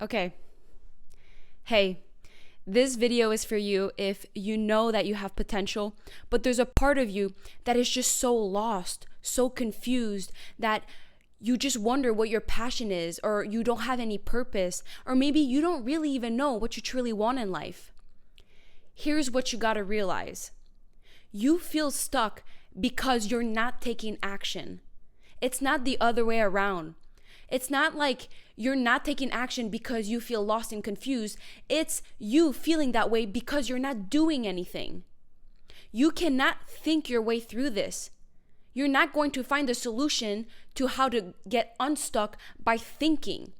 Okay. Hey, this video is for you if you know that you have potential, but there's a part of you that is just so lost, so confused that you just wonder what your passion is, or you don't have any purpose, or maybe you don't really even know what you truly want in life. Here's what you gotta realize. You feel stuck because you're not taking action. It's not the other way around. It's not like you're not taking action because you feel lost and confused. It's you feeling that way because you're not doing anything. You cannot think your way through this. You're not going to find a solution to how to get unstuck by thinking.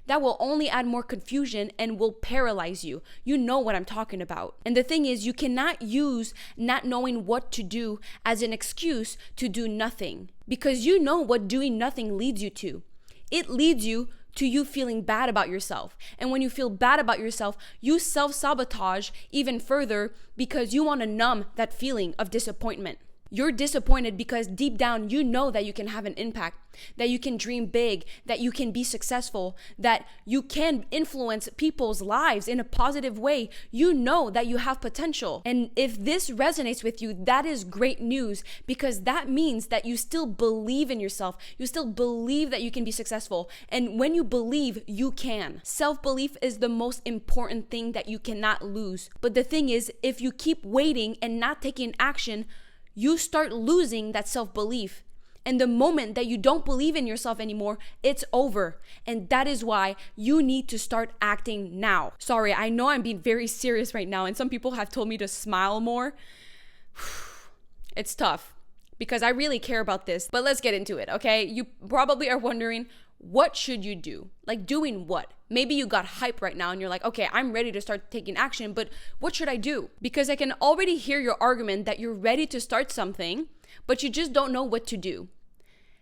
That will only add more confusion and will paralyze you. You know what I'm talking about. And the thing is, you cannot use not knowing what to do as an excuse to do nothing, because you know what doing nothing leads you to. It leads you to you feeling bad about yourself. And when you feel bad about yourself, you self-sabotage even further because you want to numb that feeling of disappointment. You're disappointed because deep down you know that you can have an impact, that you can dream big, that you can be successful, that you can influence people's lives in a positive way. You know that you have potential. And if this resonates with you, that is great news, because that means that you still believe in yourself. You still believe that you can be successful. And when you believe, you can. Self-belief is the most important thing that you cannot lose. But the thing is, if you keep waiting and not taking action, you start losing that self-belief. And the moment that you don't believe in yourself anymore, it's over. And that is why you need to start acting now. Sorry, I know I'm being very serious right now, and some people have told me to smile more. It's tough because I really care about this, but let's get into it, okay? You probably are wondering, what should you do? Like, doing what? Maybe you got hype right now and you're like, okay, I'm ready to start taking action, but what should I do? Because I can already hear your argument that you're ready to start something, but you just don't know what to do.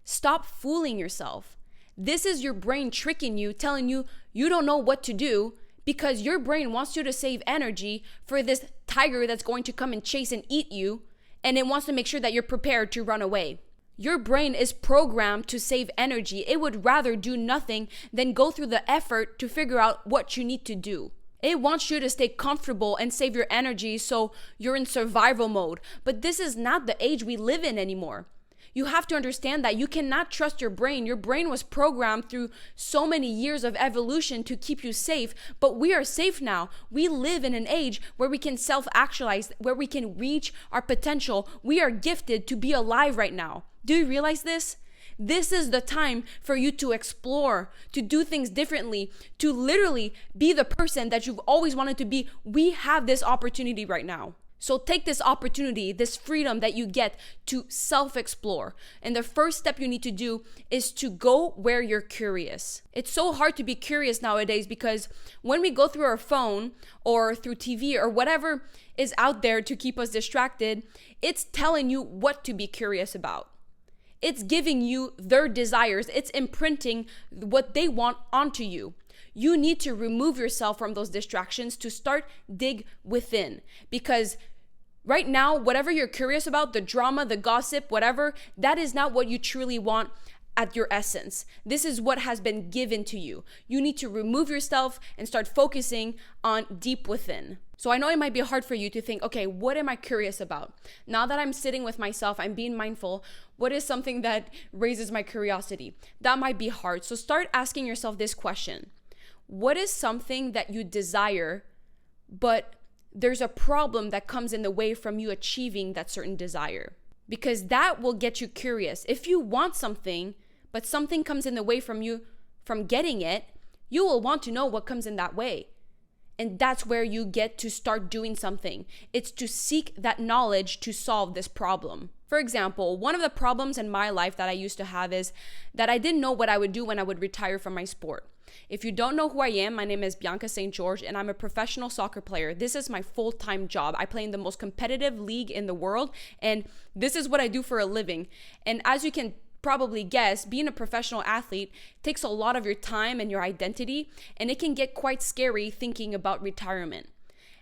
Stop fooling yourself. This is your brain tricking you, telling you you don't know what to do, because your brain wants you to save energy for this tiger that's going to come and chase and eat you, and it wants to make sure that you're prepared to run away. Your brain is programmed to save energy. It would rather do nothing than go through the effort to figure out what you need to do. It wants you to stay comfortable and save your energy so you're in survival mode. But this is not the age we live in anymore. You have to understand that you cannot trust your brain. Your brain was programmed through so many years of evolution to keep you safe, but we are safe now. We live in an age where we can self-actualize, where we can reach our potential. We are gifted to be alive right now. Do you realize this? This is the time for you to explore, to do things differently, to literally be the person that you've always wanted to be. We have this opportunity right now. So take this opportunity, this freedom that you get to self-explore. And the first step you need to do is to go where you're curious. It's so hard to be curious nowadays because when we go through our phone or through TV or whatever is out there to keep us distracted, it's telling you what to be curious about. It's giving you their desires. It's imprinting what they want onto you. You need to remove yourself from those distractions to start dig within, because right now, whatever you're curious about, the drama, the gossip, whatever, that is not what you truly want at your essence. This is what has been given to you. You need to remove yourself and start focusing on deep within. So I know it might be hard for you to think, okay, what am I curious about? Now that I'm sitting with myself, I'm being mindful, what is something that raises my curiosity? That might be hard. So start asking yourself this question. What is something that you desire, but there's a problem that comes in the way from you achieving that certain desire? Because that will get you curious. If you want something, but something comes in the way from you from getting it, you will want to know what comes in that way. And that's where you get to start doing something. It's to seek that knowledge to solve this problem. For example, one of the problems in my life that I used to have is that I didn't know what I would do when I would retire from my sport. If you don't know who I am, my name is Bianca St. George, and I'm a professional soccer player. This is my full-time job. I play in the most competitive league in the world, and this is what I do for a living. And as you can probably guess, being a professional athlete takes a lot of your time and your identity, and it can get quite scary thinking about retirement.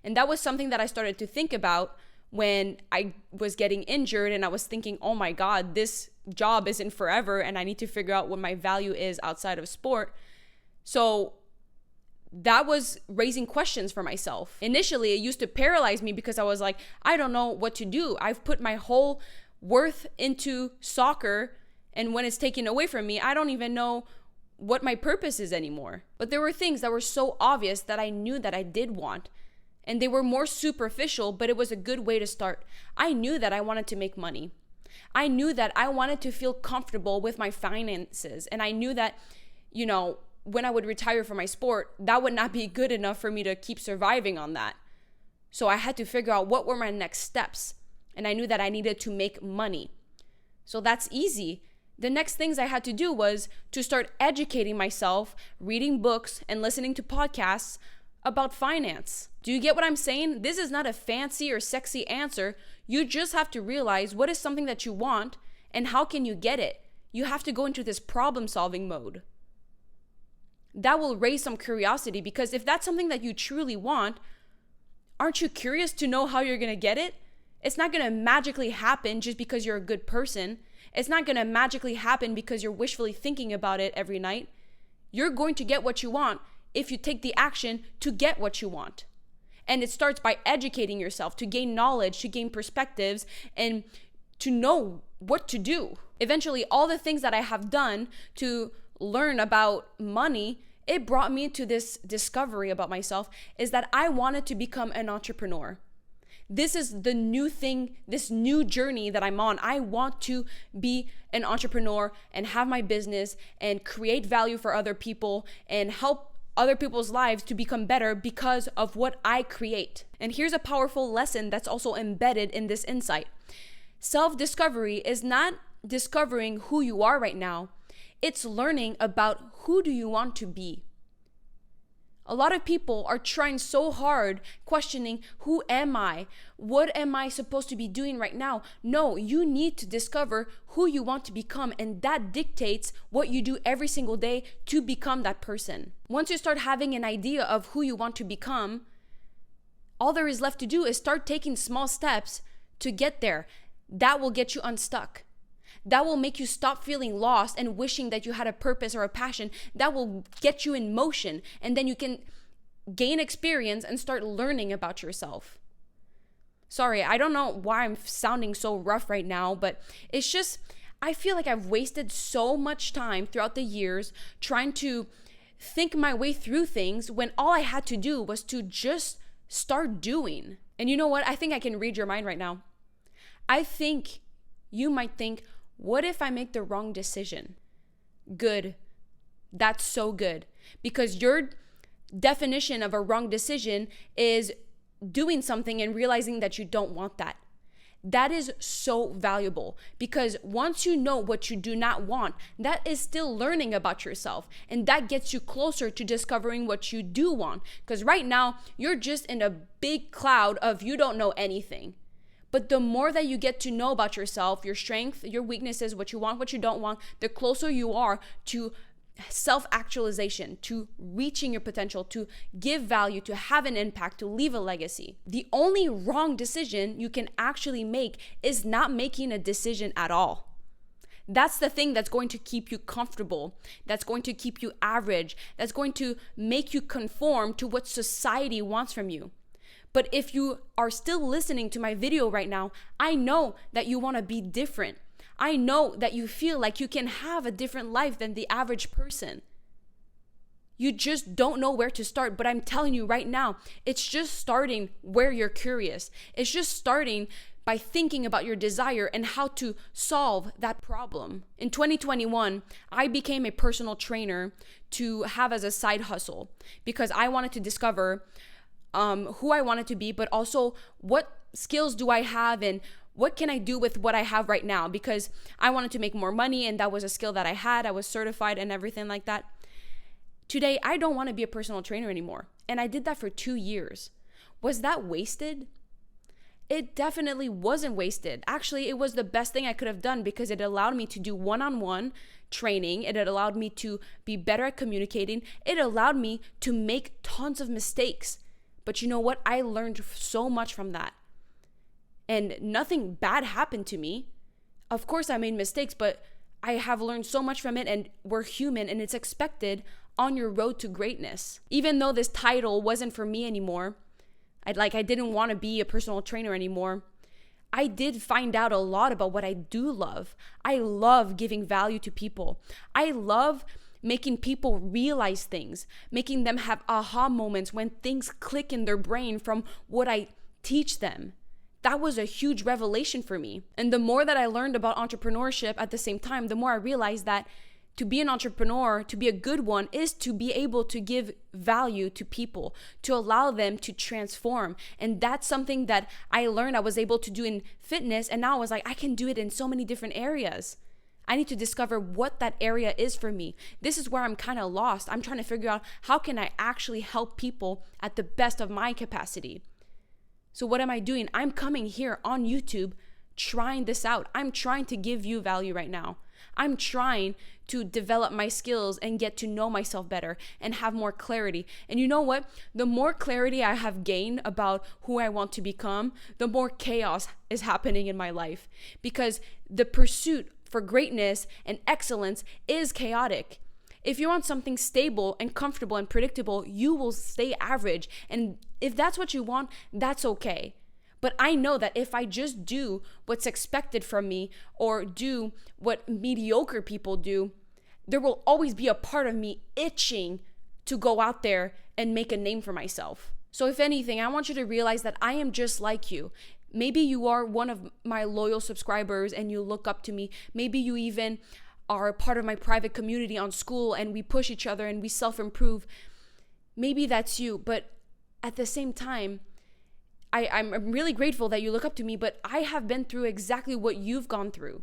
And that was something that I started to think about when I was getting injured, and I was thinking, oh my God, this job isn't forever, and I need to figure out what my value is outside of sport. So that was raising questions for myself. Initially, it used to paralyze me because I was like, I don't know what to do. I've put my whole worth into soccer, and when it's taken away from me, I don't even know what my purpose is anymore. But there were things that were so obvious that I knew that I did want, and they were more superficial, but it was a good way to start. I knew that I wanted to make money. I knew that I wanted to feel comfortable with my finances, and I knew that, when I would retire from my sport, that would not be good enough for me to keep surviving on that. So I had to figure out what were my next steps. And I knew that I needed to make money. So that's easy. The next things I had to do was to start educating myself, reading books, and listening to podcasts about finance. Do you get what I'm saying? This is not a fancy or sexy answer. You just have to realize what is something that you want and how can you get it. You have to go into this problem-solving mode. That will raise some curiosity, because if that's something that you truly want, aren't you curious to know how you're going to get it? It's not going to magically happen just because you're a good person. It's not going to magically happen because you're wishfully thinking about it every night. You're going to get what you want if you take the action to get what you want. And it starts by educating yourself to gain knowledge, to gain perspectives, and to know what to do. Eventually, all the things that I have done to learn about money, it brought me to this discovery about myself, is that I wanted to become an entrepreneur. This is the new thing, this new journey that I'm on. I want to be an entrepreneur and have my business and create value for other people and help other people's lives to become better because of what I create. And here's a powerful lesson that's also embedded in this insight. Self-discovery is not discovering who you are right now. It's learning about who do you want to be. A lot of people are trying so hard, questioning, who am I? What am I supposed to be doing right now? No, you need to discover who you want to become, and that dictates what you do every single day to become that person. Once you start having an idea of who you want to become, all there is left to do is start taking small steps to get there. That will get you unstuck. That will make you stop feeling lost and wishing that you had a purpose or a passion. That will get you in motion, and then you can gain experience and start learning about yourself. Sorry, I don't know why I'm sounding so rough right now, but it's just, I feel like I've wasted so much time throughout the years trying to think my way through things when all I had to do was to just start doing. And you know what? I think I can read your mind right now. I think you might think, what if I make the wrong decision? Good. That's so good. Because your definition of a wrong decision is doing something and realizing that you don't want that. That is so valuable, because once you know what you do not want, that is still learning about yourself, and that gets you closer to discovering what you do want. Because right now, you're just in a big cloud of you don't know anything. But the more that you get to know about yourself, your strength, your weaknesses, what you want, what you don't want, the closer you are to self-actualization, to reaching your potential, to give value, to have an impact, to leave a legacy. The only wrong decision you can actually make is not making a decision at all. That's the thing that's going to keep you comfortable, that's going to keep you average, that's going to make you conform to what society wants from you. But if you are still listening to my video right now, I know that you want to be different. I know that you feel like you can have a different life than the average person. You just don't know where to start. But I'm telling you right now, it's just starting where you're curious. It's just starting by thinking about your desire and how to solve that problem. In 2021, I became a personal trainer to have as a side hustle because I wanted to discover who I wanted to be, but also what skills do I have and what can I do with what I have right now? Because I wanted to make more money, and that was a skill that I had. I was certified and everything like that. Today, I don't want to be a personal trainer anymore. And I did that for 2 years. Was that wasted? It definitely wasn't wasted. Actually, it was the best thing I could have done because it allowed me to do one-on-one training. It allowed me to be better at communicating. It allowed me to make tons of mistakes. But you know what? I learned so much from that. And nothing bad happened to me. Of course, I made mistakes, but I have learned so much from it, and we're human, and it's expected on your road to greatness. Even though this title wasn't for me anymore, I didn't want to be a personal trainer anymore, I did find out a lot about what I do love. I love giving value to people. I love making people realize things, making them have aha moments when things click in their brain from what I teach them. That was a huge revelation for me. And the more that I learned about entrepreneurship at the same time, the more I realized that to be an entrepreneur, to be a good one, is to be able to give value to people, to allow them to transform. And that's something that I learned I was able to do in fitness. And now I was like, I can do it in so many different areas. I need to discover what that area is for me. This is where I'm kind of lost. I'm trying to figure out how can I actually help people at the best of my capacity. So what am I doing? I'm coming here on YouTube, trying this out. I'm trying to give you value right now. I'm trying to develop my skills and get to know myself better and have more clarity. And you know what? The more clarity I have gained about who I want to become, the more chaos is happening in my life, because the pursuit for greatness and excellence is chaotic. If you want something stable and comfortable and predictable, you will stay average. And if that's what you want, that's okay. But I know that if I just do what's expected from me or do what mediocre people do, there will always be a part of me itching to go out there and make a name for myself. So if anything, I want you to realize that I am just like you. Maybe you are one of my loyal subscribers and you look up to me. Maybe you even are a part of my private community on school and we push each other and we self-improve. Maybe that's you, but at the same time, I'm really grateful that you look up to me, but I have been through exactly what you've gone through.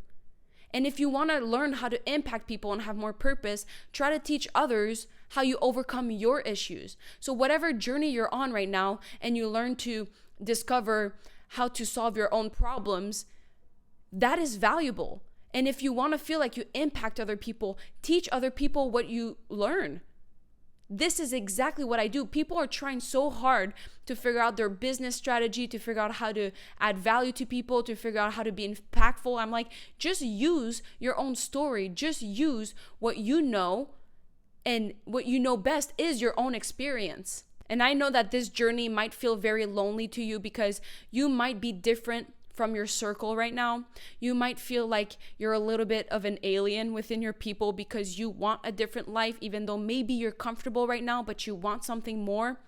And if you want to learn how to impact people and have more purpose, try to teach others how you overcome your issues. So whatever journey you're on right now and you learn to discover how to solve your own problems, that is valuable. And if you want to feel like you impact other people, teach other people what you learn. This is exactly what I do. People are trying so hard to figure out their business strategy, to figure out how to add value to people, to figure out how to be impactful. I'm like, just use your own story. Just use what you know, and what you know best is your own experience. And I know that this journey might feel very lonely to you because you might be different from your circle right now. You might feel like you're a little bit of an alien within your people because you want a different life, even though maybe you're comfortable right now, but you want something more.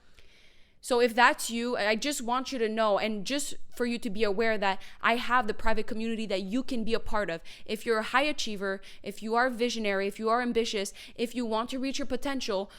So if that's you, I just want you to know, and just for you to be aware that I have the private community that you can be a part of. If you're a high achiever, if you are visionary, if you are ambitious, if you want to reach your potential,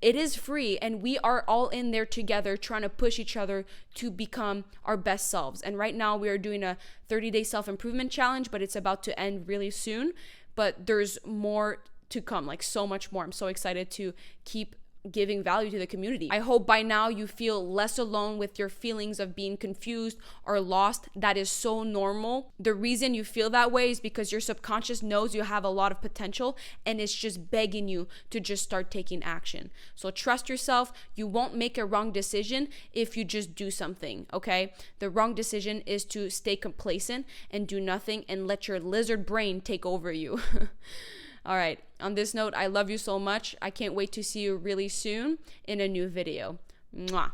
it is free, and we are all in there together trying to push each other to become our best selves. And right now we are doing a 30-day self-improvement challenge, but it's about to end really soon. But there's more to come, like so much more. I'm so excited to keep giving value to the community. I hope by now you feel less alone with your feelings of being confused or lost. That is so normal. The reason you feel that way is because your subconscious knows you have a lot of potential and it's just begging you to just start taking action. So trust yourself. You won't make a wrong decision if you just do something, okay? The wrong decision is to stay complacent and do nothing and let your lizard brain take over you. All right, on this note, I love you so much. I can't wait to see you really soon in a new video. Mwah.